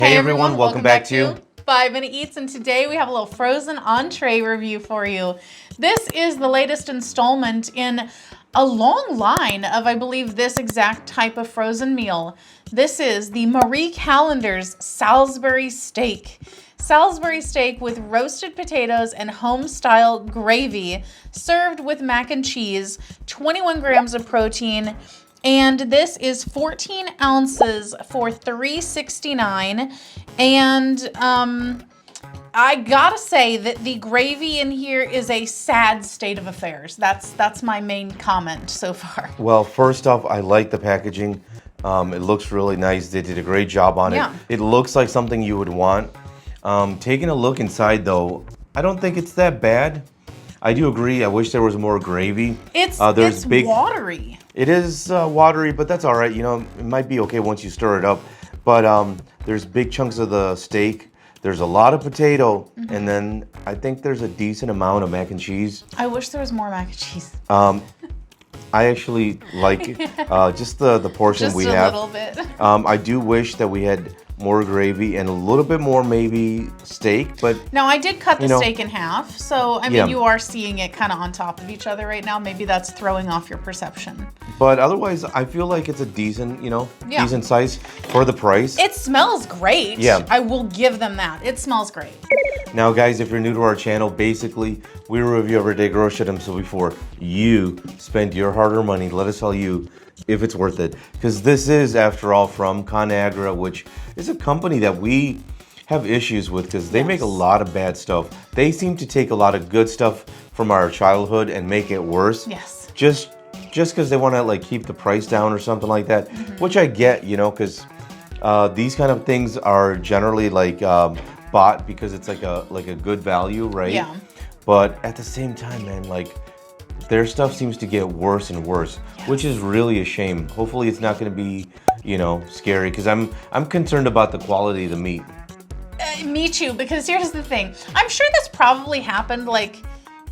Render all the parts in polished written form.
Hey everyone, welcome back to 5 Minute Eats, and today we have a little frozen entree review for you. This is the latest installment in a long line of, I believe, this exact type of frozen meal. This is the Marie Callender's Salisbury steak. Salisbury steak with roasted potatoes and home-style gravy, served with mac and cheese, 21 grams of protein, and this is 14 ounces for $3.69. And I gotta say that the gravy in here is a sad state of affairs. That's my main comment so far. Well, first off, I like the packaging. It looks really nice. They did a great job on it. It looks like something you would want. Taking a look inside though, I don't think it's that bad. I do agree. I wish there was more gravy. It's watery. It is watery, but that's all right. You know, it might be okay once you stir it up. But there's big chunks of the steak. There's a lot of potato, and then I think there's a decent amount of mac and cheese. I wish there was more mac and cheese. I actually like just the portion just we have. Just a little bit. I do wish that we had more gravy and a little bit more maybe steak, but now I did cut the steak in half, so I mean you are seeing it kind of on top of each other right now. Maybe that's throwing off your perception. But otherwise, I feel like it's a decent, decent size for the price. It smells great. Yeah. I will give them that. It smells great. Now, guys, if you're new to our channel, basically, we review everyday grocery items. So before you spend your hard-earned money, let us tell you if it's worth it. Because this is, after all, from Conagra, which is a company that we have issues with because they make a lot of bad stuff. They seem to take a lot of good stuff from our childhood and make it worse. Yes. Just because they want to like keep the price down or something like that, which I get, because these kind of things are generally like bought because it's like a good value, right? Yeah. But at the same time, man, like their stuff seems to get worse and worse, which is really a shame. Hopefully, it's not going to be, scary because I'm concerned about the quality of the meat. Me too, because here's the thing. I'm sure this probably happened like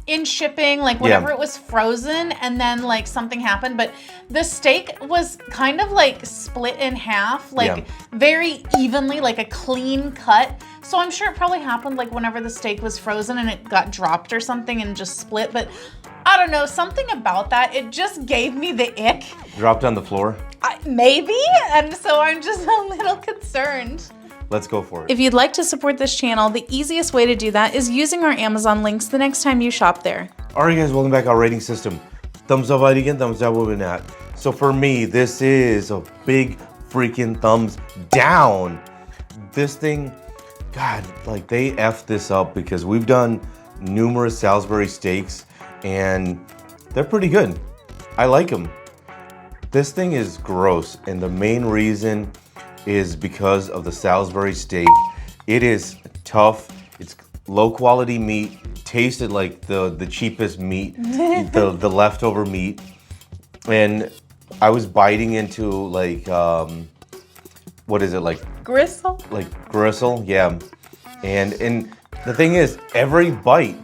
in shipping, like whenever it was frozen and then like something happened, but the steak was kind of like split in half, like very evenly, like a clean cut. So I'm sure it probably happened like whenever the steak was frozen and it got dropped or something and just split. But I don't know, something about that, it just gave me the ick. Dropped on the floor? Maybe, and so I'm just a little concerned. Let's go for it. If you'd like to support this channel, the easiest way to do that is using our Amazon links the next time you shop there. All right, guys, welcome back to our rating system. Thumbs up, again, thumbs down, moving not. So for me, this is a big freaking thumbs down. This thing, God, like they effed this up because we've done numerous Salisbury steaks and they're pretty good. I like them. This thing is gross, and the main reason is because of the Salisbury steak. It is tough. It's low quality meat, tasted like the cheapest meat, the leftover meat. And I was biting into like, what is it, like? Gristle? Like gristle, yeah. And the thing is, every bite,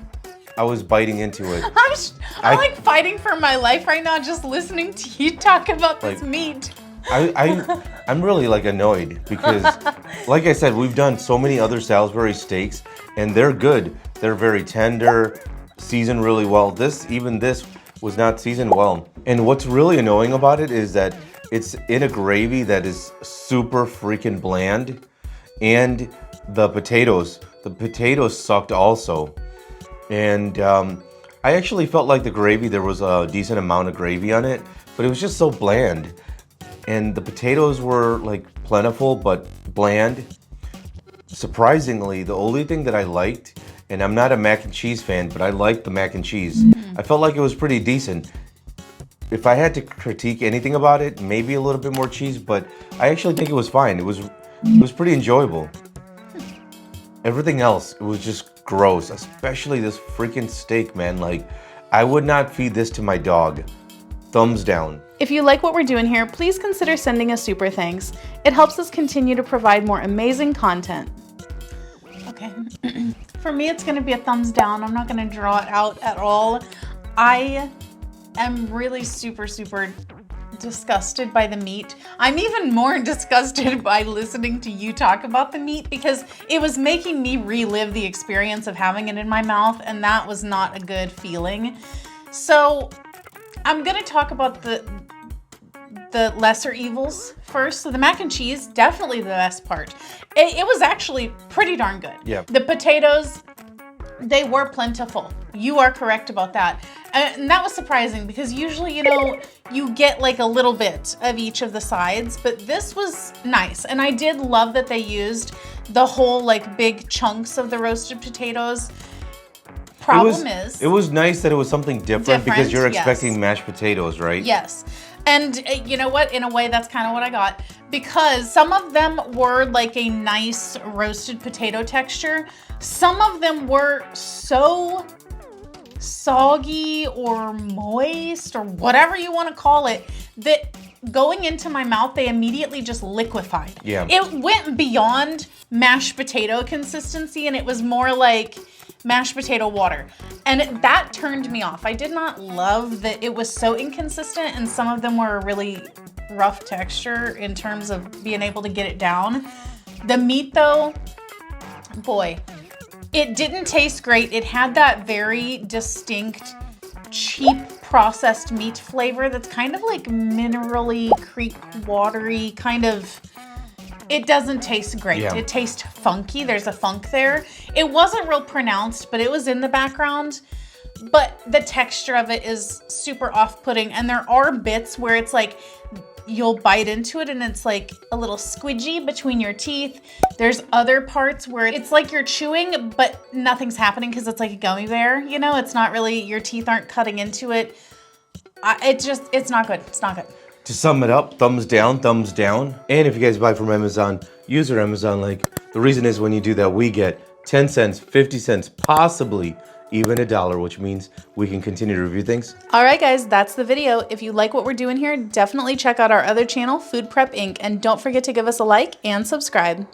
I was biting into it. I'm like fighting for my life right now just listening to you talk about this meat. I'm really like annoyed because, like I said, we've done so many other Salisbury steaks and they're good. They're very tender, seasoned really well. This was not seasoned well. And what's really annoying about it is that it's in a gravy that is super freaking bland, and the potatoes sucked also. And I actually felt like the gravy, there was a decent amount of gravy on it, but it was just so bland. And the potatoes were like plentiful, but bland. Surprisingly, the only thing that I liked, and I'm not a mac and cheese fan, but I liked the mac and cheese. I felt like it was pretty decent. If I had to critique anything about it, maybe a little bit more cheese, but I actually think it was fine. It was pretty enjoyable. Everything else, it was just gross, especially this freaking steak, man. Like, I would not feed this to my dog. Thumbs down. If you like what we're doing here, please consider sending a super thanks. It helps us continue to provide more amazing content. Okay, for me it's gonna be a thumbs down. I'm not gonna draw it out at all. I am really super disgusted by the meat. I'm even more disgusted by listening to you talk about the meat because it was making me relive the experience of having it in my mouth, and that was not a good feeling. So I'm gonna talk about the lesser evils first. So the mac and cheese, definitely the best part. It was actually pretty darn good. Yeah. The potatoes, they were plentiful. You are correct about that. And that was surprising because usually, you know, you get like a little bit of each of the sides, but this was nice. And I did love that they used the whole like big chunks of the roasted potatoes. It was nice that it was something different because you're expecting mashed potatoes, right? Yes. And you know what? In a way, that's kind of what I got because some of them were like a nice roasted potato texture. Some of them were so soggy or moist or whatever you want to call it that going into my mouth, they immediately just liquefied. Yeah. It went beyond mashed potato consistency and it was more like mashed potato water. And that turned me off. I did not love that it was so inconsistent and some of them were a really rough texture in terms of being able to get it down. The meat though, boy, it didn't taste great. It had that very distinct, cheap processed meat flavor that's kind of like minerally, creek watery, kind of. It doesn't taste great. Yeah. It tastes funky. There's a funk there. It wasn't real pronounced, but it was in the background. But the texture of it is super off-putting. And there are bits where it's like you'll bite into it and it's like a little squidgy between your teeth. There's other parts where it's like you're chewing, but nothing's happening because it's like a gummy bear. You know, it's not really, your teeth aren't cutting into it. It's not good. It's not good. To sum it up, thumbs down, thumbs down. And if you guys buy from Amazon, use our Amazon link. The reason is when you do that, we get 10 cents, 50 cents, possibly even $1, which means we can continue to review things. All right, guys, that's the video. If you like what we're doing here, definitely check out our other channel, Food Prep Inc. And don't forget to give us a like and subscribe.